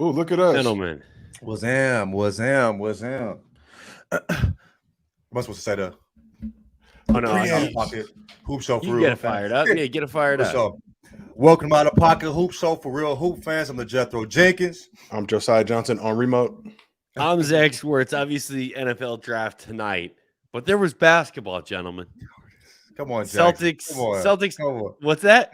Oh, look at us. Gentlemen. Was him. Am I supposed to say the Oh, no. Out of Pocket Hoop Show for You real? get it fired up. Yeah, get it fired up. Show. Welcome to Out of Pocket Hoop Show for real hoop fans. I'm LaJethro Jenkins. I'm Josiah Johnson on remote. I'm Zach Schwartz. Obviously, NFL draft tonight, but there was basketball, gentlemen. Come on, Jackson. Celtics. Come on. What's that?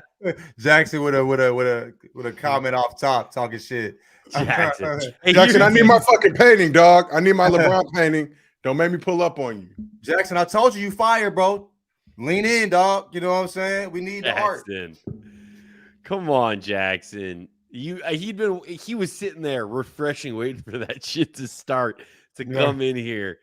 Jackson with a comment off top, talking shit. Jackson, I need my fucking painting, dog. I need my LeBron painting. Don't make me pull up on you. Jackson, I told you fired, bro. Lean in, dog. You know what I'm saying? We need the art. Come on, Jackson. He was sitting there refreshing, waiting for that shit to start to come in here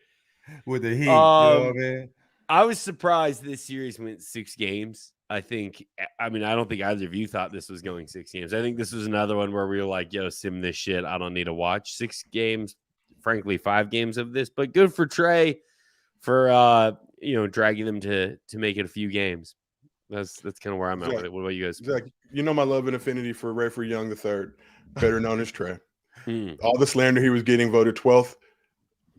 with the heat. You know what I mean? I was surprised this series went 6 games. I don't think either of you thought this was going 6 games. I think this was another one where we were like, yo, sim this shit. I don't need to watch 6 games. Frankly, 5 games of this, but good for Trey for dragging them to make it a few games. That's kind of where I'm at with it. What about you guys? Zach, you know my love and affinity for Rayford Young III, better known as Trey. All the slander he was getting, voted 12th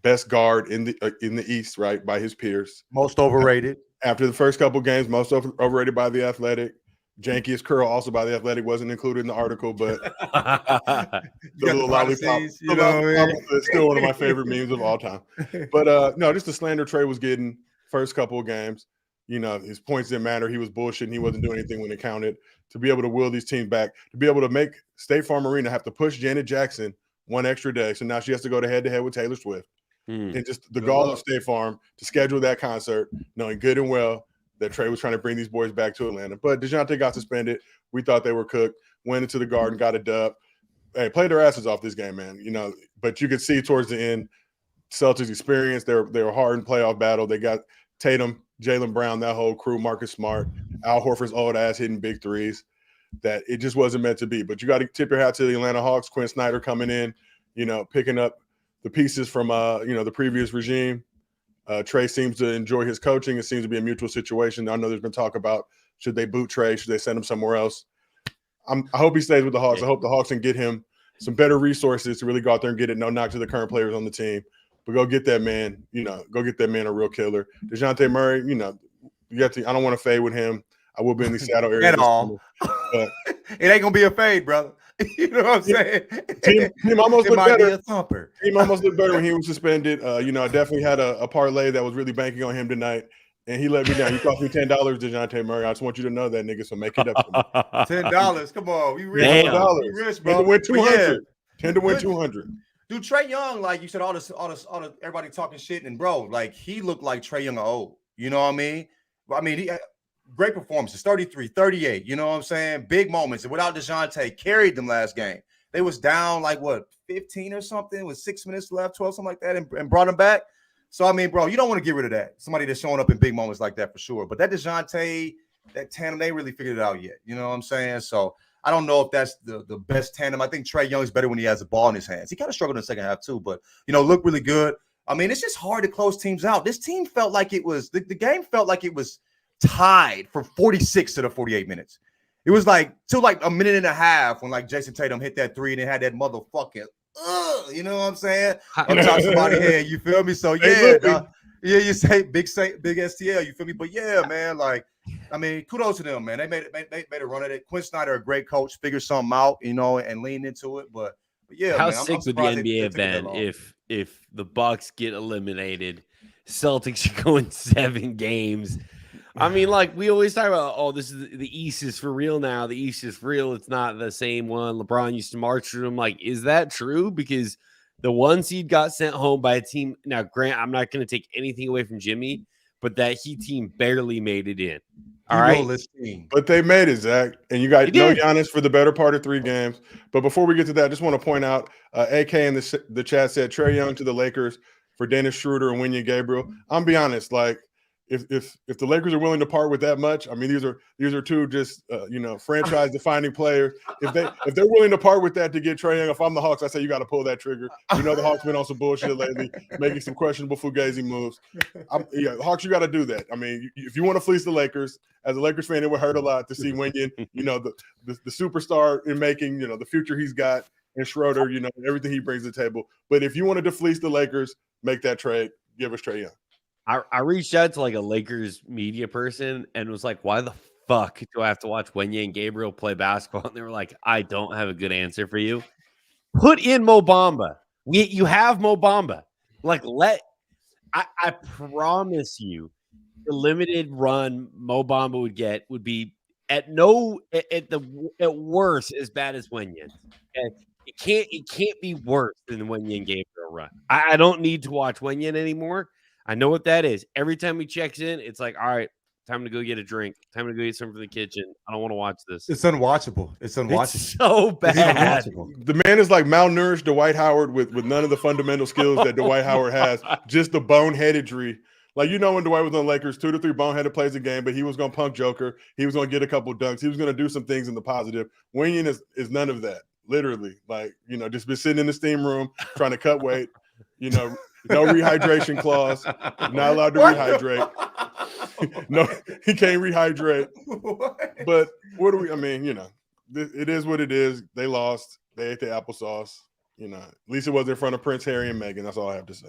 best guard in the East, right, by his peers. Most overrated. After the first couple games, most overrated by The Athletic. Jankiest curl, also by The Athletic, wasn't included in the article, but the little lollipop, is still one of my favorite memes of all time. But no, just the slander Trey was getting first couple of games. You know, his points didn't matter. He was bullshitting. He wasn't doing anything when it counted. To be able to will these teams back, to be able to make State Farm Arena have to push Janet Jackson one extra day. So now she has to go head-to-head with Taylor Swift. And just the gall of State Farm to schedule that concert, knowing good and well that Trey was trying to bring these boys back to Atlanta. But DeJounte got suspended. We thought they were cooked. Went into the Garden, got a dub. Hey, played their asses off this game, man. You know, but you could see towards the end, Celtics experience. They were hard in playoff battle. They got Tatum, Jaylen Brown, that whole crew, Marcus Smart, Al Horford's old ass hitting big threes. That it just wasn't meant to be. But you got to tip your hat to the Atlanta Hawks. Quinn Snyder coming in, picking up the pieces from the previous regime. Trey seems to enjoy his coaching. It seems to be a mutual situation. I know there's been talk about should they boot Trey, should they send him somewhere else. I hope he stays with the Hawks. I hope the Hawks can get him some better resources to really go out there and get it. No knock to the current players on the team, but go get that man. Go get that man a real killer. DeJounte Murray. I don't want to fade with him. I will be in the Seattle area at all. But it ain't gonna be a fade, brother. You know what I'm saying? Team almost looked better. Team almost looked better when he was suspended. I definitely had a parlay that was really banking on him tonight, and he let me down. You cost me $10, DeJounte Murray. I just want you to know that, nigga. So make it up to me. $10. Come on, we rich. $10. We rich, bro. 10 to win 200. 10 to win 200. Dude, Trey Young, like you said, all this, everybody talking shit, and bro, like he looked like Trey Young old. You know what I mean? He great performances, 33, 38, you know what I'm saying? Big moments. And without DeJounte, carried them last game. They was down 15 or something with 6 minutes left, 12, something like that, and brought them back. So, bro, you don't want to get rid of that. Somebody that's showing up in big moments like that for sure. But that DeJounte, that tandem, they ain't really figured it out yet. You know what I'm saying? So I don't know if that's the best tandem. I think Trey Young is better when he has the ball in his hands. He kind of struggled in the second half too, but, looked really good. It's just hard to close teams out. This team felt like it was – the game felt like it was – tied from 46 to the 48 minutes. It was till a minute and a half when Jason Tatum hit that three and it had that motherfucking you know what I'm saying? On top of somebody's head, you feel me? So you say big STL, you feel me? But yeah, man, kudos to them, man. They made a run at it. Quinn Snyder, a great coach, figured something out, and leaned into it. But yeah, how man, sick would the NBA have been if the Bucks get eliminated, Celtics are going 7 games. We always talk about, this is the East is for real now. The East is for real. It's not the same one. LeBron used to march through them. Is that true? Because the 1 seed got sent home by a team. Now, Grant, I'm not going to take anything away from Jimmy, but that Heat team barely made it in. All right. But they made it, Zach. And you got no Giannis for the better part of 3 games. But before we get to that, I just want to point out, AK in the chat said Trey Young to the Lakers for Dennis Schroeder and Wenyen Gabriel. I'm be honest, If the Lakers are willing to part with that much, these are 2 just franchise defining players. If they're willing to part with that to get Trae Young, if I'm the Hawks, I say you got to pull that trigger. The Hawks been on some bullshit lately, making some questionable fugazi moves. Hawks, you got to do that. If you want to fleece the Lakers, as a Lakers fan, it would hurt a lot to see Wenyen, the superstar in making, the future he's got. and Schroeder, everything he brings to the table. But if you wanted to fleece the Lakers, make that trade. Give us Trae Young. I reached out to like a Lakers media person and was like, why the fuck do I have to watch Wenya and Gabriel play basketball? And they were like, I don't have a good answer for you. Put in Mo Bamba. You have Mo Bamba. Like, I promise you, the limited run Mo Bamba would get would be at worst as bad as Wenya. And it can't be worse than Wenya and Gabriel run. I don't need to watch Wenya anymore. I know what that is. Every time he checks in, it's like, all right, time to go get a drink. Time to go get something from the kitchen. I don't want to watch this. It's unwatchable. It's so bad. The man is like malnourished Dwight Howard with none of the fundamental skills that Dwight Howard has. Just the boneheadedry. Like, when Dwight was on the Lakers, 2 to 3 boneheaded plays a game, but he was going to punk Joker. He was going to get a couple dunks. He was going to do some things in the positive. Winion is none of that. Literally. Like, just been sitting in the steam room trying to cut weight. No rehydration clause. Not allowed to rehydrate. No, he can't rehydrate. But what do we? It is what it is. They lost. They ate the applesauce. At least it wasn't in front of Prince Harry and Meghan. That's all I have to say.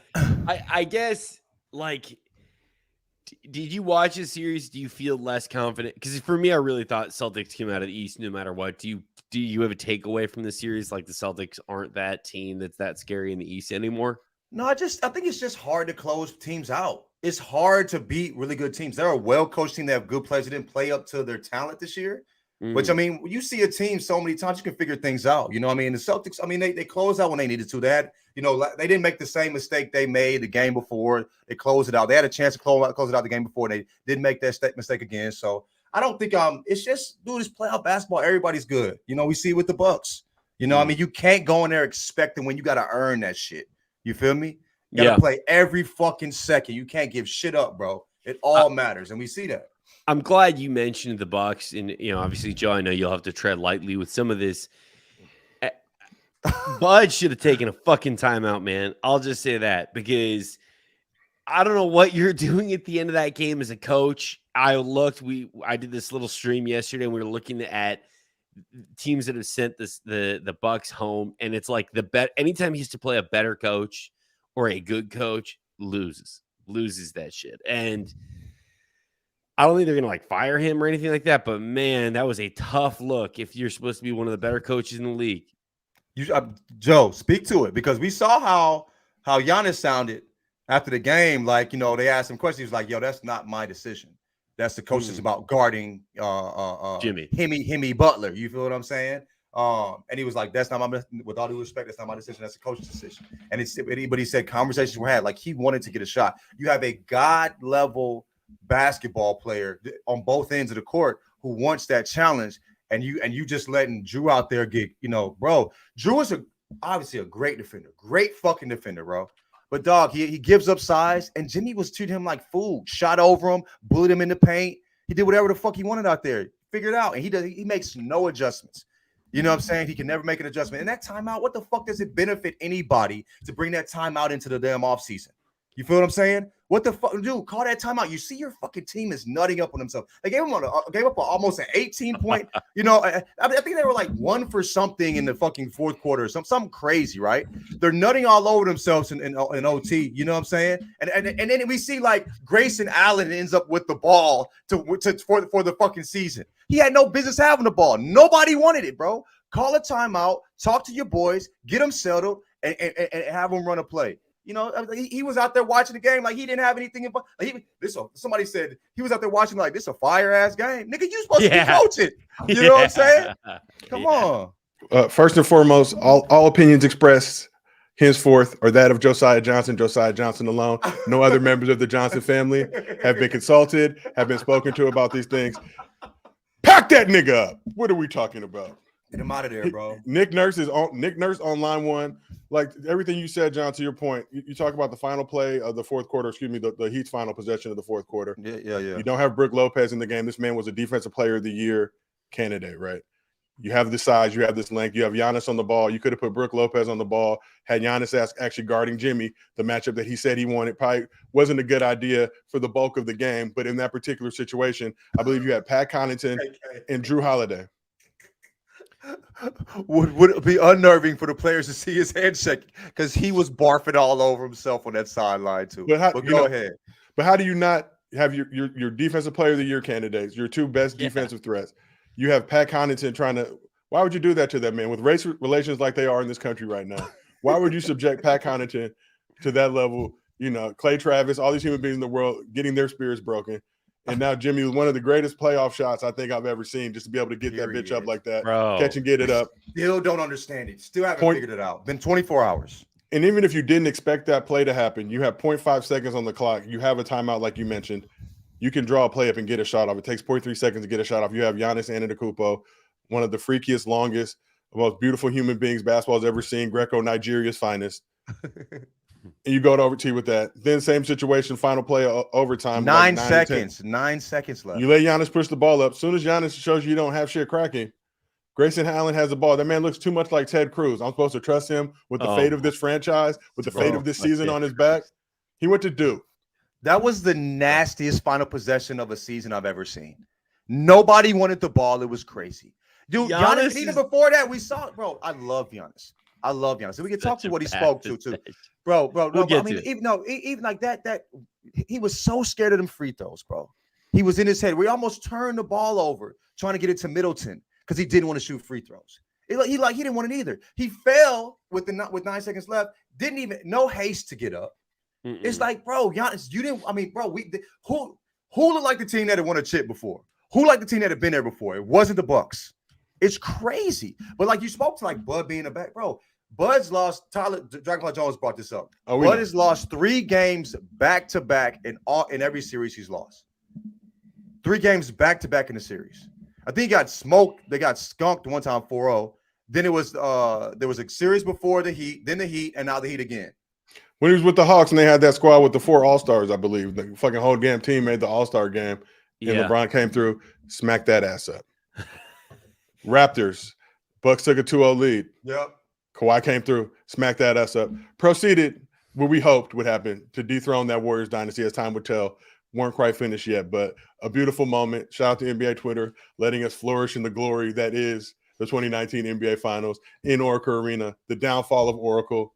I guess, like, did you watch this series? Do you feel less confident? Because for me, I really thought Celtics came out of the East no matter what. Do you have a takeaway from the series? Like, the Celtics aren't that team that's that scary in the East anymore? No, I think it's just hard to close teams out. It's hard to beat really good teams. They're a well-coached team. They have good players. They didn't play up to their talent this year. Which, you see a team so many times, you can figure things out. The Celtics, they closed out when they needed to. They had, they didn't make the same mistake they made the game before. They closed it out. They had a chance to close it out the game before, and they didn't make that mistake again. So I don't think it's just, dude, it's playoff basketball. Everybody's good. We see it with the Bucks. You can't go in there expecting when you got to earn that shit. You feel me? You got to play every fucking second. You can't give shit up, bro. It all matters, and we see that. I'm glad you mentioned the Bucks, and obviously, Joe, I know you'll have to tread lightly with some of this. Bud should have taken a fucking timeout, man. I'll just say that, because I don't know what you're doing at the end of that game as a coach. I did this little stream yesterday, and we were looking at teams that have sent the Bucks home, and it's like anytime he has to play a better coach or a good coach, loses that shit. And I don't think they're going to fire him or anything like that, but man, that was a tough look if you're supposed to be one of the better coaches in the league. Joe, speak to it, because we saw how Giannis sounded after the game. Like, they asked him questions. He was like, yo, that's not my decision. That's the coach's about guarding Jimmy. Himmy Butler. You feel what I'm saying? And he was like, that's not with all due respect, that's not my decision. That's the coach's decision. But he said conversations were had, like he wanted to get a shot. You have a God level basketball player on both ends of the court who wants that challenge, and you just letting Drew out there get, bro. Drew is obviously a great defender, great fucking defender, bro. But dog, he gives up size, and Jimmy was treating him like food. Shot over him, bullied him in the paint. He did whatever the fuck he wanted out there. Figured it out, and he makes no adjustments. You know what I'm saying? He can never make an adjustment. And that timeout, what the fuck does it benefit anybody to bring that timeout into the damn offseason? You feel what I'm saying? What the fuck, dude? Call that timeout. You see, your fucking team is nutting up on themselves. They gave up almost an 18-point. I think they were like 1 for something in the fucking fourth quarter, or something crazy, right? They're nutting all over themselves in OT. You know what I'm saying? And then we see like Grayson Allen ends up with the ball for the fucking season. He had no business having the ball. Nobody wanted it, bro. Call a timeout. Talk to your boys. Get them settled, and have them run a play. He was out there watching the game like he didn't have anything. Somebody said he was out there watching like this a fire ass game. Nigga, you supposed to be coaching. You know what I'm saying? Come on. First and foremost, all opinions expressed henceforth are that of Josiah Johnson alone. No other members of the Johnson family have been consulted, have been spoken to about these things. Pack that nigga up. What are we talking about? Get him out of there, bro. Nick Nurse on line one. Like everything you said, John, to your point, you talk about the final play of the fourth quarter, the Heat's final possession of the fourth quarter. Yeah. You don't have Brook Lopez in the game. This man was a defensive player of the year candidate, right? You have this size, you have this length, you have Giannis on the ball. You could have put Brook Lopez on the ball, had Giannis actually guarding Jimmy, the matchup that he said he wanted. Probably wasn't a good idea for the bulk of the game, but in that particular situation, I believe you had Pat Connaughton and Drew Holiday. would it be unnerving for the players to see his handshake because he was barfing all over himself on that sideline too. But go ahead. But how do you not have your defensive player of the year candidates, your two best defensive threats? You have Pat Connaughton trying to. Why would you do that to that man with race relations like they are in this country right now? Why would you subject Pat Connaughton to that level? You know, Clay Travis, all these human beings in the world getting their spirits broken. And now Jimmy was one of the greatest playoff shots I think I've ever seen, just to be able to get that bitch up like that, catch and get it up. Still don't understand it. Still haven't figured it out. Been 24 hours. And even if you didn't expect that play to happen, you have 0.5 seconds on the clock. You have a timeout like you mentioned. You can draw a play up and get a shot off. It takes 0.3 seconds to get a shot off. You have Giannis Antetokounmpo, one of the freakiest, longest, most beautiful human beings basketball's ever seen, Greco-Nigeria's finest. And you go to overtime with that. Then same situation, final play overtime. 9 seconds. 9 seconds left. You let Giannis push the ball up. As soon as Giannis shows you don't have shit cracking, Grayson Allen has the ball. That man looks too much like Ted Cruz. I'm supposed to trust him with the fate of this franchise, with the fate of this season on his back. He went to Duke. That was the nastiest final possession of a season I've ever seen. Nobody wanted the ball. It was crazy. Dude, Giannis even before that, we saw it. Bro, I love Giannis. So we can talk to what he spoke to, too. Bro. No, I mean, even like that, he was so scared of them free throws, bro. He was in his head. We almost turned the ball over trying to get it to Middleton because he didn't want to shoot free throws. He didn't want it either. He fell with 9 seconds left. Didn't even no haste to get up. It's like, bro, Giannis, you didn't. I mean, bro, who looked like the team that had won a chip before? Who like the team that had been there before? It wasn't the Bucks. It's crazy. But like you spoke to like Bud being a back, bro. Bud's lost. Tyler Dragonfly Jones brought this up. Bud has lost 3 games back to back in every series he's lost. 3 games back to back in the series. I think he got smoked. They got skunked one time 4-0. Then it was there was a series before the Heat, then the Heat, and now the Heat again. When he was with the Hawks and they had that squad with the 4 All-Stars, I believe. The fucking whole damn team made the All-Star game. And LeBron came through, smacked that ass up. Raptors, Bucks took a 2-0 lead. Yep. Kawhi came through, smacked that ass up. Proceeded, what we hoped would happen, to dethrone that Warriors dynasty as time would tell. Weren't quite finished yet, but a beautiful moment. Shout out to NBA Twitter, letting us flourish in the glory that is the 2019 NBA Finals in Oracle Arena, the downfall of Oracle.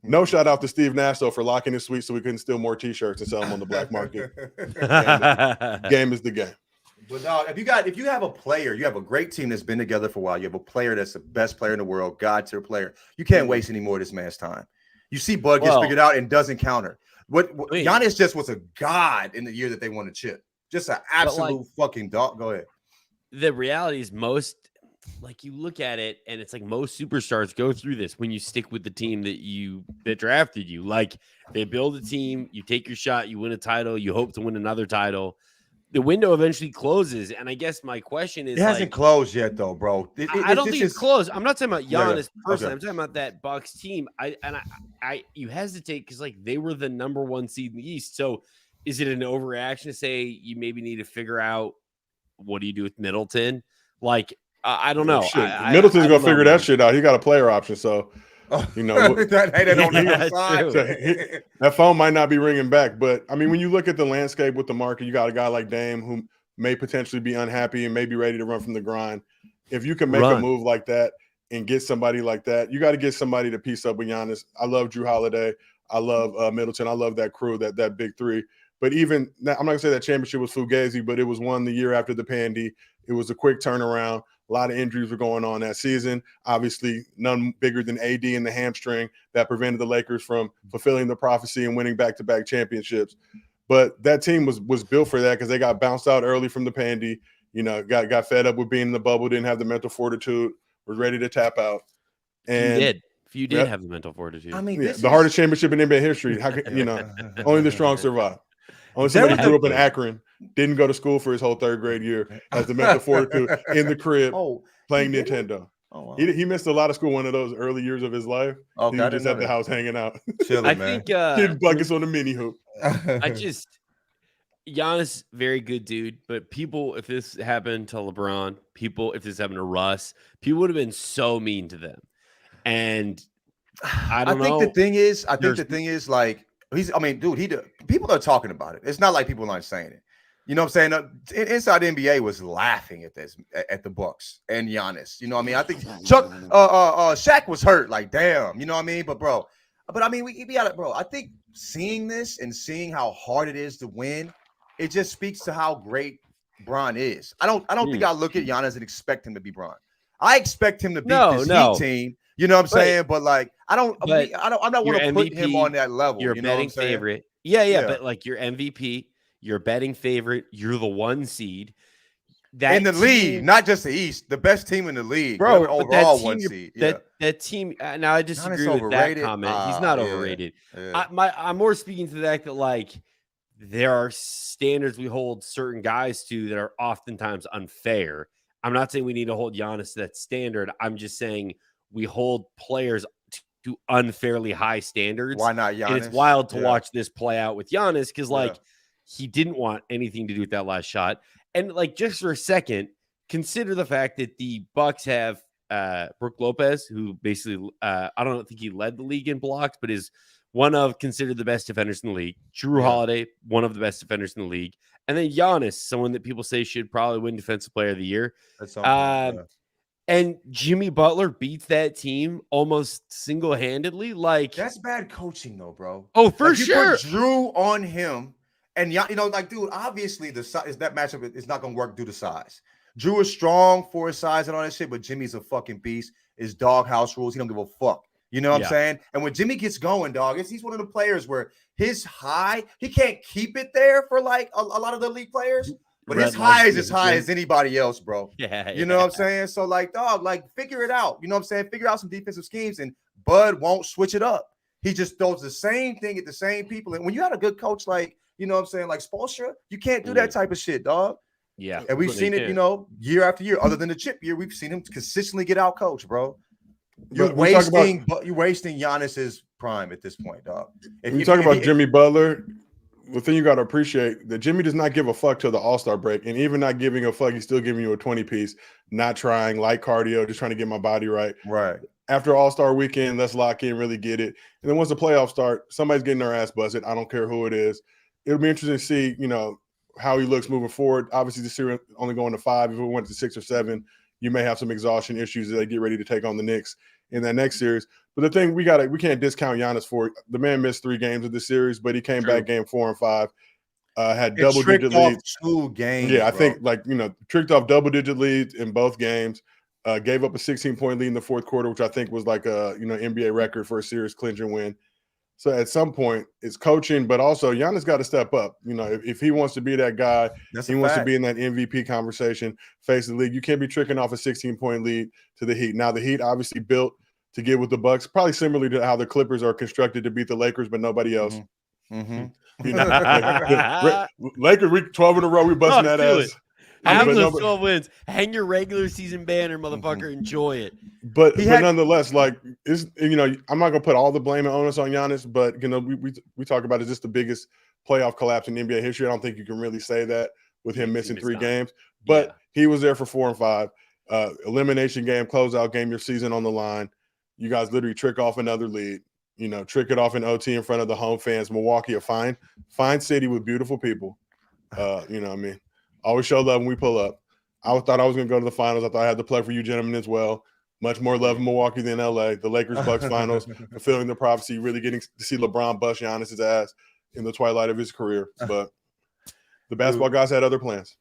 No shout out to Steve Nash, though, for locking his suite so we couldn't steal more T-shirts and sell them on the black market. Game is the game. But no, if you have a player, you have a great team that's been together for a while. You have a player that's the best player in the world, God-tier player. You can't waste any more of this man's time. You see Bud gets figured out and doesn't counter. Giannis just was a god in the year that they won the chip. Just an absolute fucking dog. Go ahead. The reality is like you look at it and it's like most superstars go through this when you stick with the team that drafted you. Like they build a team, you take your shot, you win a title, you hope to win another title. The window eventually closes, and I guess my question is, it hasn't closed yet, though, bro. I don't think it's closed. I'm not talking about Giannis personally. I'm talking about that Bucks team. You hesitate because like they were the number 1 seed in the East. So, is it an overreaction to say you maybe need to figure out what do you do with Middleton? Like, I don't know. Middleton's gonna figure that shit out. He got a player option, so. You know, that phone might not be ringing back, but I mean, when you look at the landscape with the market, you got a guy like Dame who may potentially be unhappy and may be ready to run from the grind. If you can make a move like that and get somebody like that, you got to get somebody to piece up with Giannis. I love Drew Holiday. I love Middleton. I love that crew, that big 3. But even I'm not gonna say that championship was fugazi, but it was won the year after the pandy. It was a quick turnaround. A lot of injuries were going on that season. Obviously, none bigger than AD and the hamstring that prevented the Lakers from fulfilling the prophecy and winning back-to-back championships. But that team was built for that because they got bounced out early from the pandy. You know, got fed up with being in the bubble, didn't have the mental fortitude, was ready to tap out. And you did have the mental fortitude. I mean, the hardest championship in NBA history. How can, only the strong survive. Only somebody who grew up in Akron, didn't go to school for his whole 3rd grade year, has the mental fortitude in the crib playing Nintendo. Oh, wow. He missed a lot of school one of those early years of his life. Okay, he was just at the house hanging out. Chilling, man. Getting buckets on the mini hoop. Giannis, very good dude. But people, if this happened to LeBron, if this happened to Russ, people would have been so mean to them. And I think the thing is, like, people are talking about it. It's not like people aren't saying it. You know what I'm saying? Inside the NBA was laughing at this, at the Bucks and Giannis. You know what I mean? I think Shaq was hurt. Like, damn. You know what I mean? But I mean, we got it, bro. I think seeing this and seeing how hard it is to win, it just speaks to how great Bron is. I don't think I look at Giannis and expect him to be Bron. I expect him to beat this Heat team. You know what I'm saying? But like, I'm not want to put him on that level. Your betting favorite. Yeah. But like your MVP. Your betting favorite. You're the 1 seed. That in the league, not just the East, the best team in the league, bro. Overall, team, 1 seed. That team. Now I disagree with that comment. He's not overrated. Yeah. I'm more speaking to the fact that like there are standards we hold certain guys to that are oftentimes unfair. I'm not saying we need to hold Giannis to that standard. I'm just saying we hold players to unfairly high standards. Why not Giannis? And it's wild to watch this play out with Giannis because like. He didn't want anything to do with that last shot. And like just for a second, consider the fact that the Bucks have Brook Lopez, who basically I don't think he led the league in blocks, but is one of considered the best defenders in the league. Drew Holiday, one of the best defenders in the league. And then Giannis, someone that people say should probably win Defensive Player of the Year. And Jimmy Butler beats that team almost single-handedly. Like that's bad coaching though, bro. Oh, for sure. You put Drew on him. And, you know, like, dude, obviously the size, that matchup is not going to work due to size. Drew is strong for his size and all that shit, but Jimmy's a fucking beast. His doghouse rules. He don't give a fuck. You know what I'm saying? And when Jimmy gets going, dog, he's one of the players where his high, he can't keep it there for like a lot of the league players, but his high is as high as anybody else, bro. You know what I'm saying? So, like, dog, like, figure it out. You know what I'm saying? Figure out some defensive schemes, and Bud won't switch it up. He just throws the same thing at the same people. And when you had a good coach like, you know what I'm saying, like Spoelstra, you can't do that type of shit, dog. Yeah. And we've seen it, you know, year after year. Other than the chip year, we've seen him consistently get out coached, bro. You're wasting Giannis's prime at this point, dog. When you talk about Jimmy Butler, the thing you got to appreciate that Jimmy does not give a fuck till the All-Star break. And even not giving a fuck, he's still giving you a 20-piece, not trying, light cardio, just trying to get my body right. Right. After All-Star weekend, let's lock in, really get it. And then once the playoffs start, somebody's getting their ass busted. I don't care who it is. It'll be interesting to see, you know, how he looks moving forward. Obviously, the series only going to 5. If it went to 6 or 7, you may have some exhaustion issues as they get ready to take on the Knicks in that next series. But the thing we can't discount Giannis for. The man missed 3 games of the series, but he came back game 4 and 5. Had double-digit leads. 2 games. Yeah, I think tricked off double-digit leads in both games. Gave up a 16-point lead in the fourth quarter, which I think was like a NBA record for a series clincher win. So at some point, it's coaching, but also Giannis got to step up. You know, if he wants to be that guy, he wants to be in that MVP conversation, face the league. You can't be tricking off a 16-point lead to the Heat. Now, the Heat obviously built to get with the Bucks, probably similarly to how the Clippers are constructed to beat the Lakers, but nobody else. You know, Lakers, we 12 in a row, we busting that ass. Have those 12 wins. Hang your regular season banner, motherfucker. Enjoy it. But nonetheless, like, I'm not gonna put all the blame and onus on Giannis, but we talk about, is this the biggest playoff collapse in NBA history? I don't think you can really say that with him missing 3 games. But he was there for 4 and 5. Elimination game, closeout game, your season on the line. You guys literally trick off another lead. You know, trick it off in OT in front of the home fans. Milwaukee, a fine city with beautiful people. You know what I mean? Always show love when we pull up. I thought I was going to go to the finals. I thought I had the plug for you gentlemen as well. Much more love in Milwaukee than LA. The Lakers-Bucks finals, fulfilling the prophecy, really getting to see LeBron bust Giannis' ass in the twilight of his career. But the basketball guys had other plans.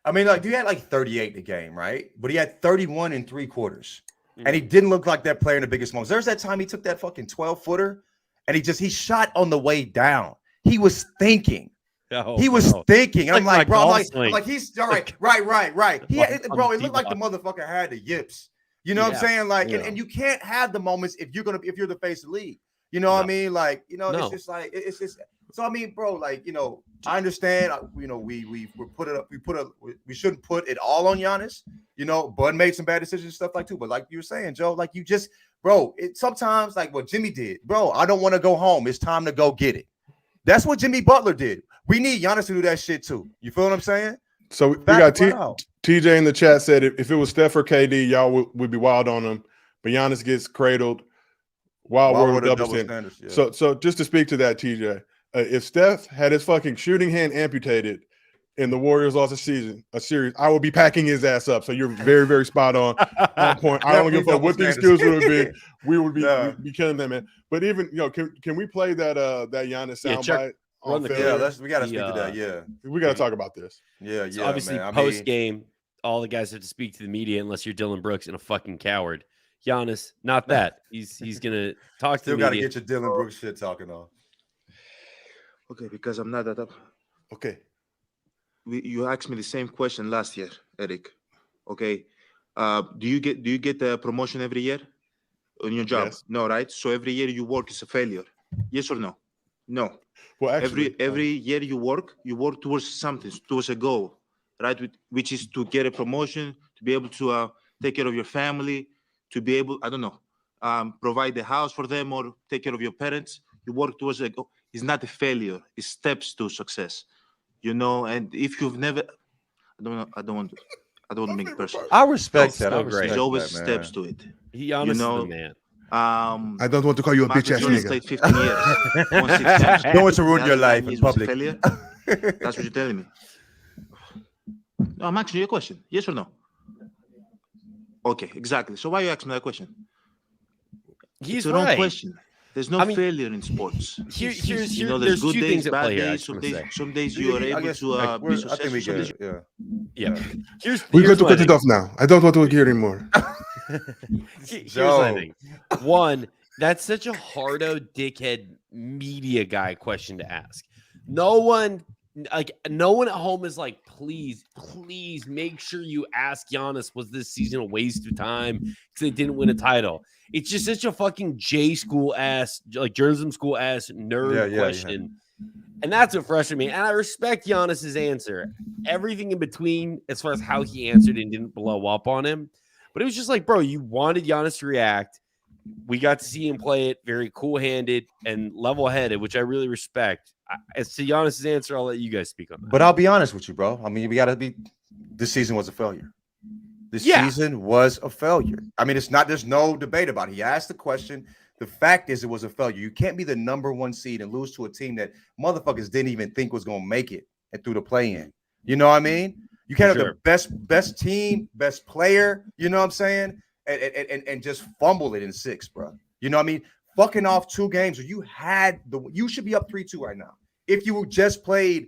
I mean, like, dude had like 38 in the game, right? But he had 31 in 3 quarters. And he didn't look like that player in the biggest moments. There's that time he took that fucking 12-footer and he shot on the way down. He was thinking. He was thinking. I'm like, bro, I'm like, he's all right, right. Bro, it looked like the motherfucker had the yips. You know what I'm saying? Like, and you can't have the moments if you're the face of the league. You know what I mean? Like, it's just like it's just. So I mean, bro, like, I understand. We shouldn't put it all on Giannis. Bud made some bad decisions and stuff like too. But like you were saying, Joe, like you just, bro, it sometimes like what Jimmy did, bro. I don't want to go home. It's time to go get it. That's what Jimmy Butler did. We need Giannis to do that shit too. You feel what I'm saying? So we got TJ in the chat said if it was Steph or KD, y'all would be wild on him. But Giannis gets cradled. Wild world of double standards. Yeah. So just to speak to that, TJ, if Steph had his fucking shooting hand amputated and the Warriors lost a series, I will be packing his ass up. So you're very, very spot on point. I don't give a fuck what the excuse would have been. We would be killing them, man. But even can we play that Giannis soundbite? We gotta speak to that. Yeah, we gotta talk about this. Yeah, so obviously, post game, all the guys have to speak to the media unless you're Dylan Brooks and a fucking coward. Giannis, not that. He's gonna talk to the media. Still gotta get your Dylan Brooks shit talking on. Okay, because I'm not that up. Okay. You asked me the same question last year, Eric. Okay. Do you get the promotion every year on your job? Yes. No, right? So every year you work is a failure. Yes or no? No. Well, actually, every year you work towards something, towards a goal, right? Which is to get a promotion, to be able to take care of your family, to be able, provide the house for them or take care of your parents. You work towards a goal. It's not a failure. It's steps to success. And if you've never, I don't want to make it personal. I respect that. There's always steps to it. Giannis is the man. I don't want to call you a bitch ass nigga. Played 15 years. Won 6 championships. Don't want to ruin your life in public. Failure? That's what you're telling me. No, I'm asking you a question. Yes or no? Okay, exactly. So why you asking me that question? He's it's the wrong question. There's no failure in sports. There's there's good two days, things at bad play here. days. Some days you are able to be successful. I think we get Yeah. We're going to cut it off now. I don't want to hear anymore. Here's the thing. One, that's such a hardo dickhead media guy question to ask. No one at home is like, please make sure you ask Giannis, was this season a waste of time because they didn't win a title? It's just such a fucking J school ass, like journalism school ass nerd question. Yeah. And that's what frustrated me. And I respect Giannis's answer. Everything in between, as far as how he answered and didn't blow up on him. But it was just like, bro, you wanted Giannis to react. We got to see him play it very cool-handed and level-headed, which I really respect. As to Giannis's answer, I'll let you guys speak on that. But I'll be honest with you, bro. I mean, this season was a failure. This season was a failure. I mean, there's no debate about it. He asked the question. The fact is it was a failure. You can't be the number 1 seed and lose to a team that motherfuckers didn't even think was going to make it and through the play-in. You know what I mean? You can't have the best team, best player, you know what I'm saying? And just fumble it in 6, bro. You know what I mean? Fucking off 2 games where you should be up 3-2 right now. If you just played,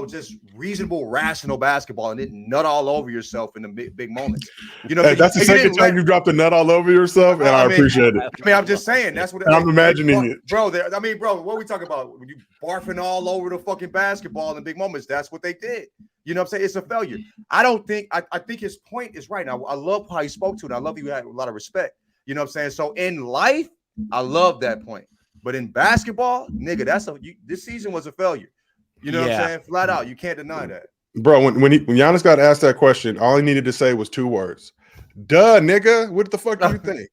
just reasonable, rational basketball and didn't nut all over yourself in the big moments. That's the second time you dropped a nut all over yourself, and I appreciate it. I mean, I'm just saying that's what I'm imagining it, bro. What are we talking about? When you barfing all over the fucking basketball in big moments, that's what they did. You know what I'm saying? It's a failure. I think his point is right. Now, I love how he spoke to it. I love you had a lot of respect. You know what I'm saying? So in life, I love that point. But in basketball, nigga, this season was a failure. You know what I'm saying? Flat out. You can't deny that. Bro, when Giannis got asked that question, all he needed to say was 2 words. Duh, nigga. What the fuck do you think?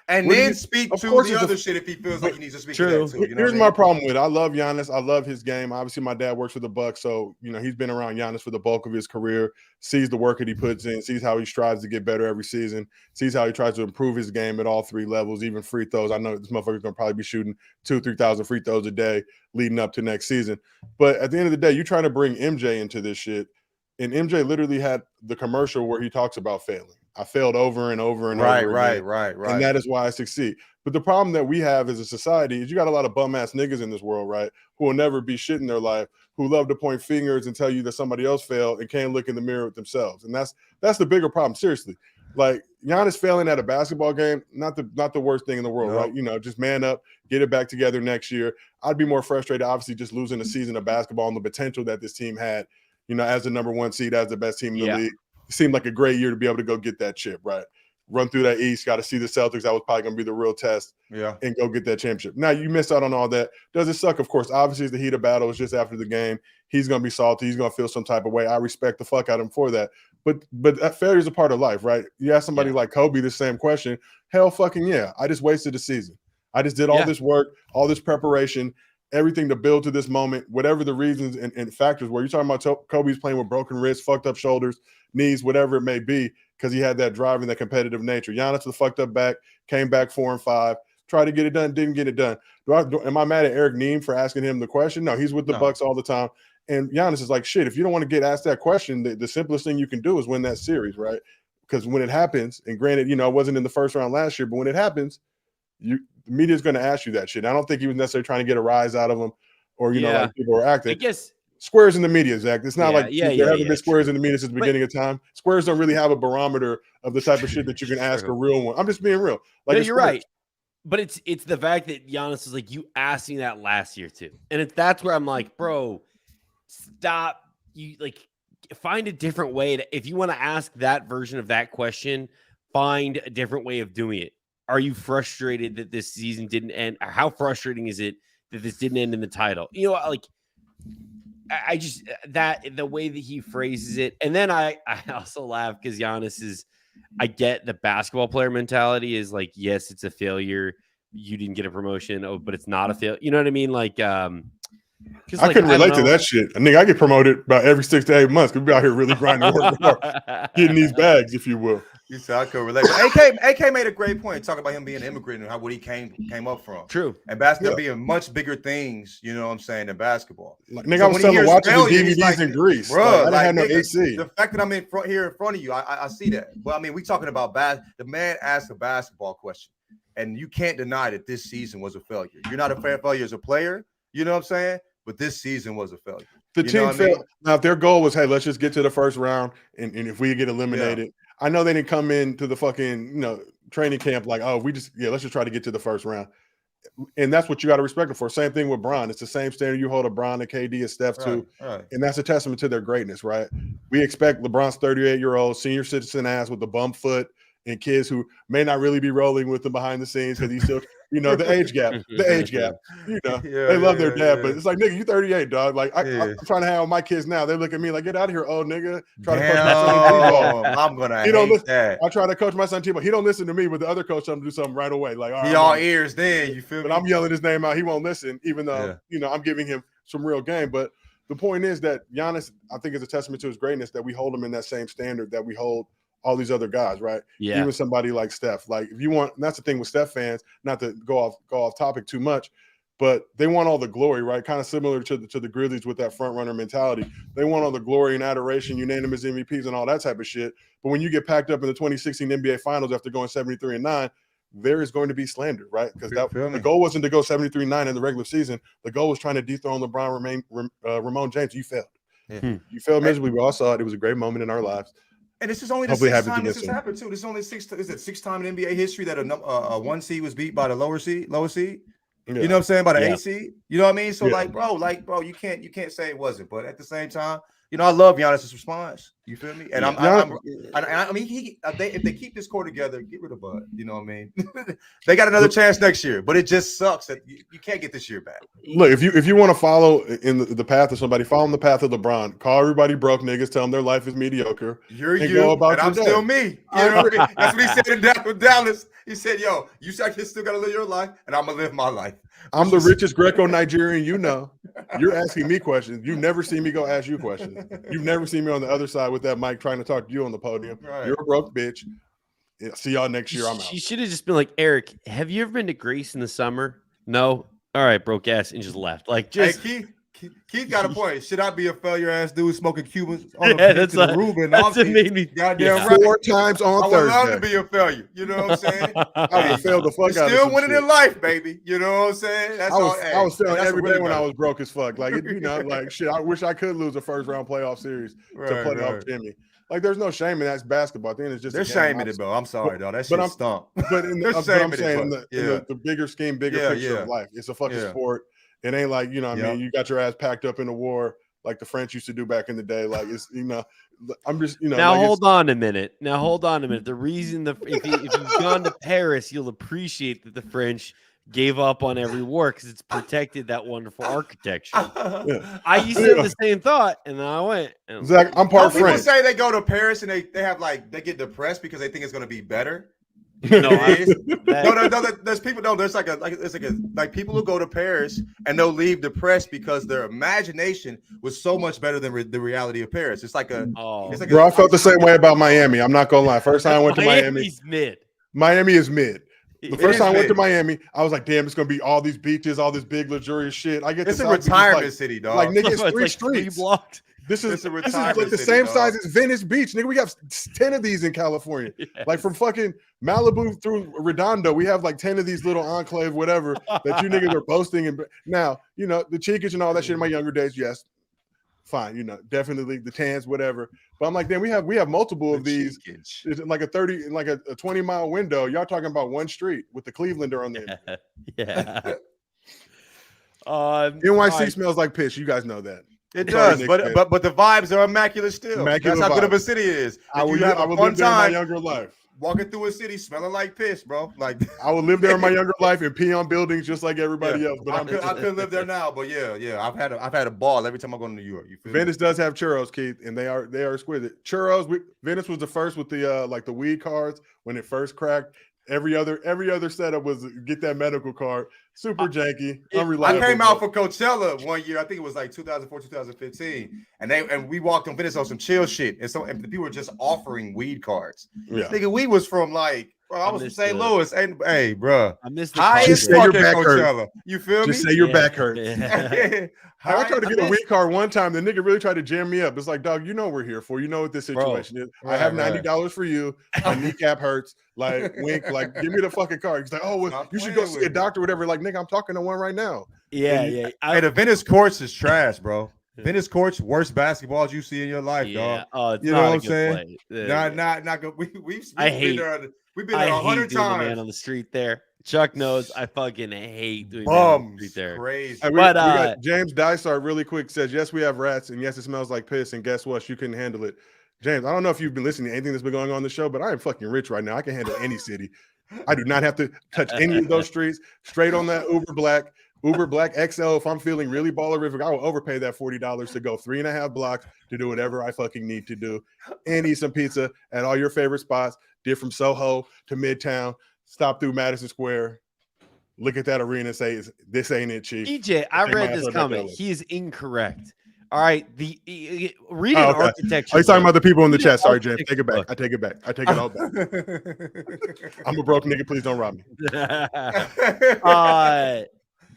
And then speak to the other shit if he feels like he needs to speak to that too. You know Here's my problem with it. I love Giannis. I love his game. Obviously, my dad works for the Bucks, so he's been around Giannis for the bulk of his career, sees the work that he puts in, sees how he strives to get better every season, sees how he tries to improve his game at all 3 levels, even free throws. I know this motherfucker's gonna probably be shooting 2,000-3,000 free throws a day leading up to next season. But at the end of the day, you're trying to bring MJ into this shit, and MJ literally had the commercial where he talks about failing. I failed over and over and over again. Right. And that is why I succeed. But the problem that we have as a society is you got a lot of bum-ass niggas in this world, right, who will never be shit in their life, who love to point fingers and tell you that somebody else failed and can't look in the mirror with themselves. And that's the bigger problem, seriously. Like, Giannis failing at a basketball game, not the worst thing in the world, right? Just man up, get it back together next year. I'd be more frustrated, obviously, just losing a season of basketball and the potential that this team had, as the number 1 seed, as the best team in the league. It seemed like a great year to be able to go get that chip, right? Run through that East, got to see the Celtics. That was probably going to be the real test, and go get that championship. Now, you miss out on all that. Does it suck? Of course. Obviously, it's the heat of battle. It's just after the game. He's going to be salty. He's going to feel some type of way. I respect the fuck out of him for that. But that failure is a part of life, right? You ask somebody like Kobe the same question. Hell fucking yeah. I just wasted the season. I just did all this work, all this preparation, everything to build to this moment, whatever the reasons and factors were. You're talking about Kobe's playing with broken wrists, fucked up shoulders, knees, whatever it may be, because he had that drive and that competitive nature. Giannis with a fucked up back, came back 4 and 5, tried to get it done, didn't get it done. Am I mad at Eric Neem for asking him the question? No, he's with the Bucks all the time. And Giannis is like, shit, if you don't want to get asked that question, the simplest thing you can do is win that series, right? Because when it happens, and granted, it wasn't in the first round last year, but when it happens, the media is going to ask you that shit. I don't think he was necessarily trying to get a rise out of him, or like people are acting. I guess squares in the media, Zach. It's not there haven't been squares true. in the media since the beginning of time. Squares don't really have a barometer of the type of shit that you can ask a real one. I'm just being real. Like, no, you're right. But it's the fact that Giannis is like, you asked me that last year too. And that's where I'm like, bro, stop. You like find a different way to, if you want to ask that version of that question, find a different way of doing it. Are you frustrated that this season didn't end? Or how frustrating is it that this didn't end in the title? Like I just the way that he phrases it. And then I also laugh because Giannis is, I get the basketball player mentality is like, yes, it's a failure. You didn't get a promotion. Oh, but it's not a failure. You know what I mean? Like, I couldn't relate to that shit. I think I get promoted about every 6 to 8 months because we out here really grinding, working hard, getting these bags, if you will. You said I could relate. But AK made a great point talking about him being an immigrant and what he came up from. True. And basketball being much bigger things, you know what I'm saying, than basketball. Like, nigga, I was selling watching the DVDs in Greece. Bro, I didn't have no AC. The fact that I'm in front of you, I see that. But I mean, we talking about the man asked a basketball question, and you can't deny that this season was a failure. You're not a failure as a player, you know what I'm saying? But this season was a failure. The team failed. Now, if their goal was, hey, let's just get to the first round, and if we get eliminated, I know they didn't come into the fucking training camp like, oh, let's just try to get to the first round, and that's what you got to respect them for. Same thing with Bron. It's the same standard you hold a Bron and KD and Steph to, and that's a testament to their greatness, right? We expect LeBron's 38-year-old senior citizen ass with the bum foot and kids who may not really be rolling with them behind the scenes because he's still. The age gap. They love their dad, but it's like, nigga, you 38, dog. Like, I'm trying to hang out with my kids now. They look at me like, get out of here, old nigga. Try to coach my son T-ball. I'm gonna hate that. I try to coach my son T-ball. He don't listen to me, but the other coach told him to do something right away. Like, he all ears then, you feel me? But I'm yelling his name out. He won't listen, even though, I'm giving him some real game. But the point is that Giannis, I think, is a testament to his greatness that we hold him in that same standard that we hold all these other guys, right? Yeah. Even somebody like Steph. Like, if you want, and that's the thing with Steph fans, not to go off topic too much, but they want all the glory, right? Kind of similar to the Grizzlies with that front runner mentality. They want all the glory and adoration, unanimous MVPs and all that type of shit. But when you get packed up in the 2016 NBA Finals after going 73-9, there is going to be slander, right? Because the goal wasn't to go 73-9 in the regular season. The goal was trying to dethrone LeBron, Ramon James. You failed. Yeah. You failed miserably. We all saw it. It was a great moment in our lives. And this is only the sixth time this has happened too. This is only sixth time in NBA history that a 1 seed was beat by the lower seed. Yeah. You know what I'm saying? By the 8 seed. You know what I mean? So bro, you can't say it wasn't. But at the same time, I love Giannis' response. You feel me? And I mean, if they keep this core together, get rid of Bud. You know what I mean? They got another chance next year, but it just sucks that you can't get this year back. Look, if you want to follow in the path of somebody, follow in the path of LeBron. Call everybody broke niggas. Tell them their life is mediocre. You're you, and I'm still me. You know, that's what he said in Dallas. He said, "Yo, you still got to live your life, and I'm gonna live my life." I'm the richest Greco-Nigerian You're asking me questions. You never see me go ask you questions. You've never seen me on the other side with that mic trying to talk to you on the podium. Right. You're a broke bitch. See y'all next year. I'm out. She should have just been like, Eric, have you ever been to Greece in the summer? No. All right, broke ass, and just left. Like, just Keith got a point. Should I be a failure ass dude smoking Cubans on that's what made me goddamn right. 4 times on Thursday. I would love to be a failure. You know what I'm saying? I would fail the fuck out of still winning in life, baby. You know what I'm saying? I was failing every day when I was broke as fuck. Like, like shit. I wish I could lose a first round playoff series to play off Jimmy. Like, there's no shame in that. Basketball. Then it's just there's shame in it, bro. I'm sorry, dog. That shit stunk. But in the bigger scheme, bigger picture of life, it's a fucking sport. It ain't like, I mean, you got your ass packed up in the war like the French used to do back in the day. Like, it's, I'm just, Now like hold on a minute. The reason if you've gone to Paris, you'll appreciate that the French gave up on every war because it's protected that wonderful architecture. I used to have the same thought, and then I went. Zach, I'm part French. People say they go to Paris and they get depressed because they think it's going to be better. No, there's people. No, there's like people who go to Paris and they'll leave depressed because their imagination was so much better than the reality of Paris. It's like bro, I felt the same way about Miami. I'm not gonna lie. First time I went to Miami, mid. Miami is mid. The first time I went to Miami, I was like, damn, it's gonna be all these beaches, all this big luxurious shit. I get it's to a retirement city, dog. Like nigga, it's It's three like streets. 3 blocks. This is like the city, same dog. size as Venice Beach, nigga. We got 10 of these in California. Yes. Like from fucking Malibu through Redondo, we have like 10 of these little enclave, whatever, that you niggas are posting. And now, you know, the cheekage and all that shit in my younger days, yes, fine, you know, definitely the tans, whatever. But I'm like, then we have multiple of these. It's like a 20-mile window. Y'all talking about one street with the Clevelander on there. Yeah. NYC smells like piss. You guys know that. It Sorry, does, Nick, but the vibes are immaculate still. Immaculate That's how good of vibes. a city it is. I would you have a live fun there in my time younger life. walking through a city smelling like piss, bro. Like I would live there in my younger life and pee on buildings just like everybody else. But I couldn't live there now. But yeah, I've had a ball every time I go to New York. You feel me? Venice does have churros, Keith, and they are exquisite. Churros. Venice was the first with the like the weed cards when it first cracked. Every other setup was get that medical card. Super janky, unreliable. I came out for Coachella one year. I think it was like 2004, 2015, and we walked on Venice on some chill shit, and the people were just offering weed cards. Yeah. Nigga, we was from like, bro, I was from St. Louis, and hey, bro, I missed the high as Just say fuck your at back hurt. Coachella. You feel Just me? say your back hurts. Yeah. I tried to get a missed- weed card one time. The nigga really tried to jam me up. It's like, dog, you know what we're here for. You know what this situation is. I have $90 for you. My kneecap hurts. Like, wink. Like, give me the fucking card. He's like, oh, well, you should go see a doctor or whatever. Like, nigga, I'm talking to one right now. Yeah. Hey, the Venice courts is trash, bro. Venice courts, worst basketballs you see in your life, dog. Oh, it's You not know a what I'm good saying? play. Not good. We've I been hate- there. We've been I there hate 100 doing the man times. on the street there. Chuck knows I fucking hate doing man on the Bums, street there. crazy. Hey, we got James Dysart really quick says, yes, we have rats, and yes, it smells like piss, and guess what? You couldn't handle it. James, I don't know if you've been listening to anything that's been going on the show, but I am fucking rich right now. I can handle any city. I do not have to touch any of those streets. Straight on that Uber Black XL. If I'm feeling really ballerific, I will overpay that $40 to go 3.5 blocks to do whatever I fucking need to do and eat some pizza at all your favorite spots. Did from Soho to Midtown, stop through Madison Square, look at that arena and say, this ain't it, Chief. EJ, I read this comment. He is incorrect. All right. Read an architecture. Are you talking about the people in the chat? Sorry, James. Take it back. book. I take it back. I take it all back. I'm a broke nigga. Please don't rob me.